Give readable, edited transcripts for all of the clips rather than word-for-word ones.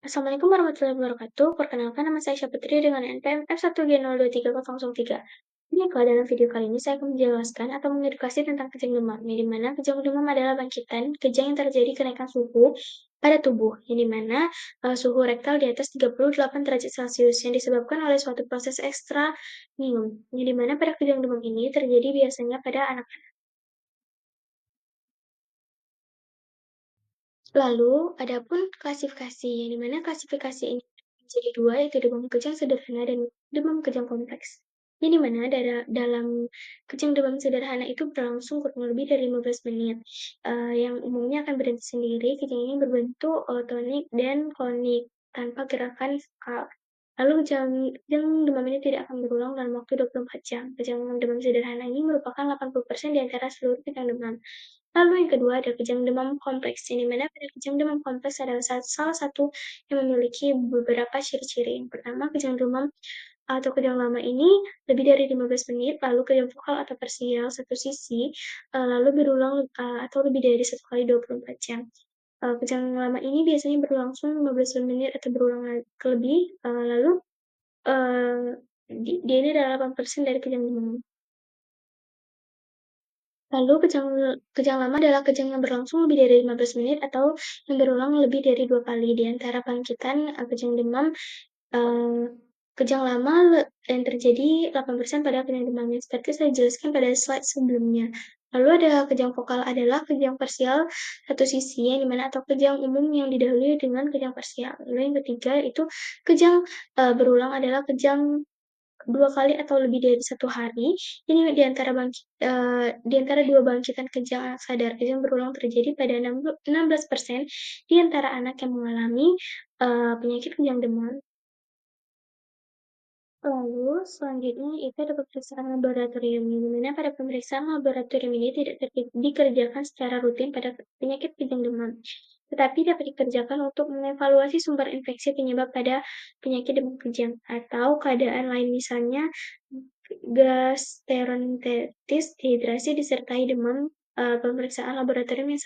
Assalamualaikum warahmatullahi wabarakatuh. Perkenalkan nama saya Syafitri dengan NPM F1G02303. Baiklah, dalam video kali ini saya akan menjelaskan atau mengedukasi tentang kejang demam, yang dimana kejang demam adalah bangkitan kejang yang terjadi kenaikan suhu pada tubuh, yang dimana suhu rektal di atas 38 derajat Celcius yang disebabkan oleh suatu proses ekstranium, yang dimana pada kejang demam ini terjadi biasanya pada anak. Lalu, adapun klasifikasi, yang dimana klasifikasi ini menjadi dua, yaitu demam kejang sederhana dan demam kejang kompleks. Yang dimana dalam kejang demam sederhana itu berlangsung kurang lebih dari 15 menit, yang umumnya akan berhenti sendiri. Kejang ini berbentuk tonik dan klonik tanpa gerakan vokal. Lalu kejang demam ini tidak akan berulang dalam waktu 24 jam. Kejang demam sederhana ini merupakan 80% di antara seluruh kejang demam. Lalu yang kedua ada kejang demam kompleks, yang dimana pada kejang demam kompleks adalah salah satu yang memiliki beberapa ciri-ciri. Yang pertama, kejang demam atau kejang lama ini lebih dari 15 menit, lalu kejang vokal atau parsial satu sisi, lalu berulang atau lebih dari 1 kali 24 jam. Kejang lama ini biasanya berlangsung 15 menit atau berulang lebih, lalu dia ini adalah 8% dari kejang demam. Lalu kejang lama adalah kejang yang berlangsung lebih dari 15 menit atau yang berulang lebih dari 2 kali. Di antara bangkitan kejang demam, eee, kejang lama yang terjadi 8% pada kejang demamnya, seperti saya jelaskan pada slide sebelumnya. Lalu ada kejang vokal adalah kejang parsial satu sisi, yang dimana atau kejang umum yang didahului dengan kejang parsial. Lalu yang ketiga itu kejang, berulang adalah kejang 2 kali atau lebih dari 1 hari. Ini di antara 2 bangkitan kejang anak sadar. Kejang berulang terjadi pada 16% di antara anak yang mengalami, penyakit kejang demam. Lalu selanjutnya itu ada pemeriksaan laboratorium, di mana pada pemeriksaan laboratorium ini tidak dikerjakan secara rutin pada penyakit kejang demam, tetapi dapat dikerjakan untuk mengevaluasi sumber infeksi penyebab pada penyakit demam kejang atau keadaan lain, misalnya gastroenteritis, dehidrasi disertai demam. Pemeriksaan laboratorium yang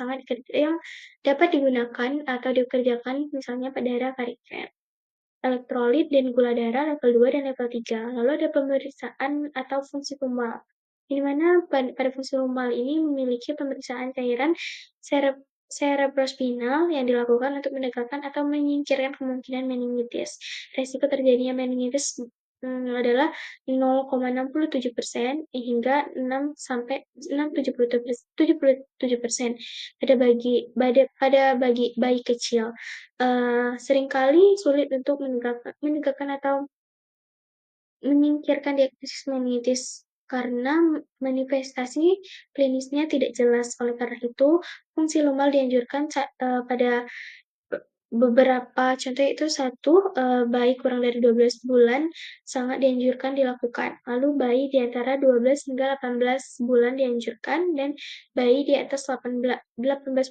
dapat digunakan atau dikerjakan misalnya pada darah varicella, elektrolit dan gula darah level 2 dan level 3. Lalu ada pemeriksaan atau fungsi tumal, di mana pada fungsi tumal ini memiliki pemeriksaan cairan cerebrospinal yang dilakukan untuk mendekatkan atau menyingkirkan kemungkinan meningitis. Resiko terjadinya meningitis adalah 0,67% hingga 6-77% pada bayi kecil. Seringkali sulit untuk menegakkan atau menyingkirkan diagnosis meningitis karena manifestasi klinisnya tidak jelas. Oleh karena itu, fungsi lumal dianjurkan pada beberapa contoh itu satu, bayi kurang dari 12 bulan sangat dianjurkan dilakukan. Lalu bayi di antara 12 hingga 18 bulan dianjurkan dan bayi di atas 18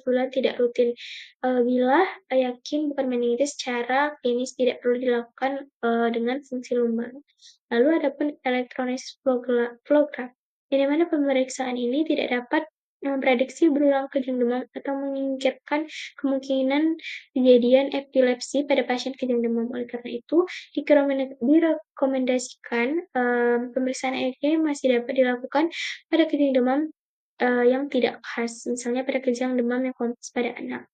bulan tidak rutin. Bila yakin bukan meningitis, secara klinis tidak perlu dilakukan dengan fungsi lumbar. Lalu ada pun elektrolysis flowgraph, di mana pemeriksaan ini tidak dapat memprediksi berulang kejang demam atau menyingkirkan kemungkinan kejadian epilepsi pada pasien kejang demam. Oleh karena itu, direkomendasikan pemeriksaan ini masih dapat dilakukan pada kejang demam yang tidak khas, misalnya pada kejang demam yang kompleks pada anak.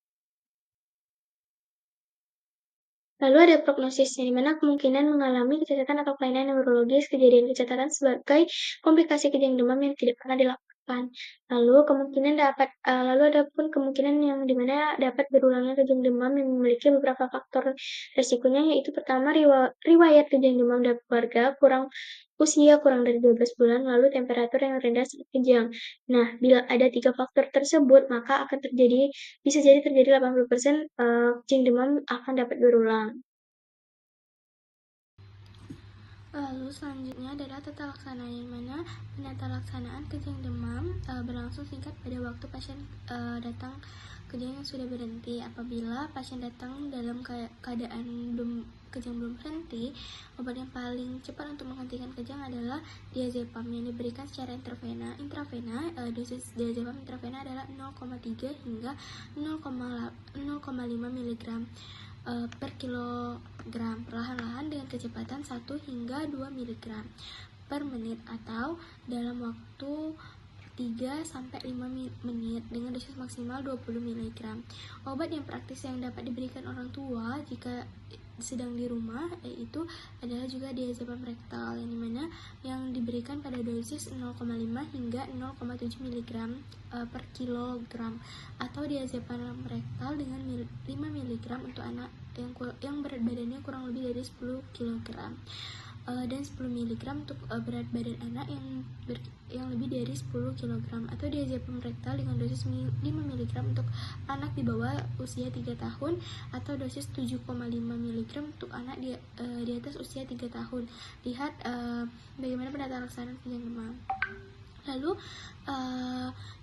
Lalu ada prognosis, yang dimana kemungkinan mengalami kecacatan atau kelainan neurologis, kejadian kecacatan sebagai komplikasi kejang demam yang tidak pernah dilakukan. Lalu ada pun kemungkinan yang dimana dapat berulangnya kejang demam yang memiliki beberapa faktor resikonya, yaitu pertama riwayat kejang demam dari keluarga, usia kurang dari 12 bulan, lalu temperatur yang rendah saat kejang. Nah, bila ada 3 faktor tersebut, maka bisa jadi terjadi 80% kejang demam akan dapat berulang. Lalu selanjutnya adalah tata laksana, yang mana penata laksanaan kejang demam berlangsung singkat pada waktu pasien datang kejang yang sudah berhenti. Apabila pasien datang dalam keadaan kejang belum berhenti, obat yang paling cepat untuk menghentikan kejang adalah diazepam yang diberikan secara intravena. Dosis diazepam intravena adalah 0,3 hingga 0,5 mg per kilogram perlahan-lahan dengan kecepatan 1 hingga 2 mg per menit atau dalam waktu 3-5 menit dengan dosis maksimal 20 mg. Obat yang praktis yang dapat diberikan orang tua jika sedang di rumah yaitu adalah juga diazepam rektal, yang dimana yang diberikan pada dosis 0,5 hingga 0,7 mg per kilogram, atau diazepam rektal dengan 5 mg untuk anak yang berat badannya kurang lebih dari 10 kg. Dan 10 mg untuk berat badan anak yang lebih dari 10 kg, atau diazepam rektal dengan dosis 5 mg untuk anak di bawah usia 3 tahun, atau dosis 7,5 mg untuk anak di atas usia 3 tahun. Lihat bagaimana penata laksanaan kejang demam. Lalu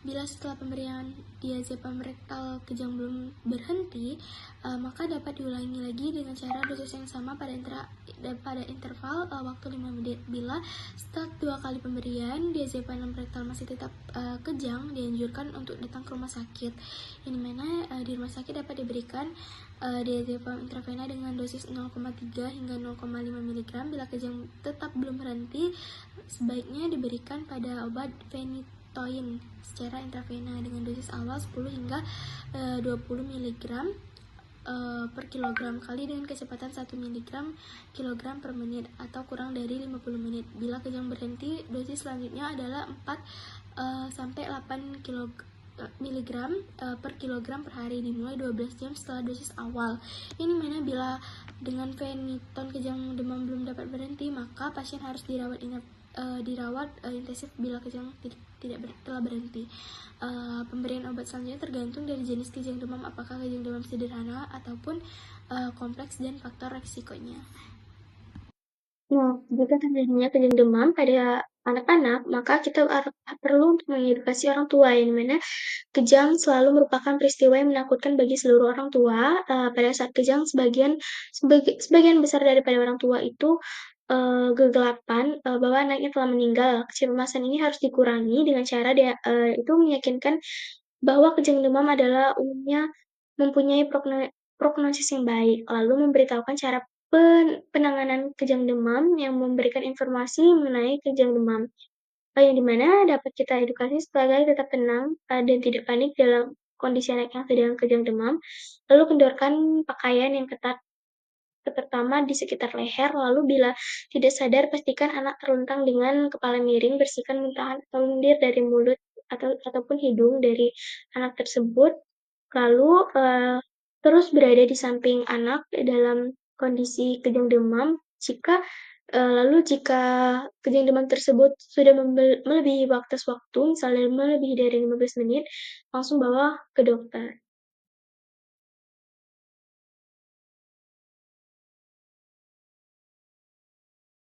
bila setelah pemberian diazepam rektal kejang belum berhenti, maka dapat diulangi lagi dengan cara dosis yang sama pada interval waktu 5 menit. Bila setelah 2 kali pemberian diazepam rektal masih tetap kejang, dianjurkan untuk datang ke rumah sakit, yang dimana di rumah sakit dapat diberikan diazepam intravena dengan dosis 0,3 hingga 0,5 mg. Bila kejang tetap belum berhenti, sebaiknya diberikan pada obat phenytoin secara intravena dengan dosis awal 10 hingga 20 mg per kilogram kali dengan kecepatan 1 mg kilogram per menit atau kurang dari 50 menit. Bila kejang berhenti, dosis selanjutnya adalah 4-8 mg per kilogram per hari dimulai 12 jam setelah dosis awal. Ini mana bila dengan phenytoin kejang demam belum dapat berhenti, maka pasien harus dirawat intensif bila kejang telah berhenti. Pemberian obat selanjutnya tergantung dari jenis kejang demam, apakah kejang demam sederhana ataupun kompleks dan faktor resikonya. Nah, jika terjadinya kejang demam pada anak-anak, maka kita perlu untuk mengedukasi orang tua, yang mana kejang selalu merupakan peristiwa yang menakutkan bagi seluruh orang tua. Pada saat kejang, sebagian besar daripada orang tua itu kegelapan bahwa anaknya telah meninggal. Kecemasan ini harus dikurangi dengan cara dia itu meyakinkan bahwa kejang demam adalah umumnya mempunyai prognosis yang baik, lalu memberitahukan cara penanganan kejang demam yang memberikan informasi mengenai kejang demam, yang dimana dapat kita edukasi sebagai tetap tenang dan tidak panik dalam kondisi anak yang sedang kejang demam, lalu kendorkan pakaian yang ketat terutama di sekitar leher, lalu bila tidak sadar pastikan anak terlentang dengan kepala miring, bersihkan muntahan atau lendir dari mulut ataupun hidung dari anak tersebut, lalu terus berada di samping anak dalam kondisi kejang demam. Jika kejang demam tersebut sudah melebihi batas waktu, misalnya melebihi dari 15 menit, langsung bawa ke dokter.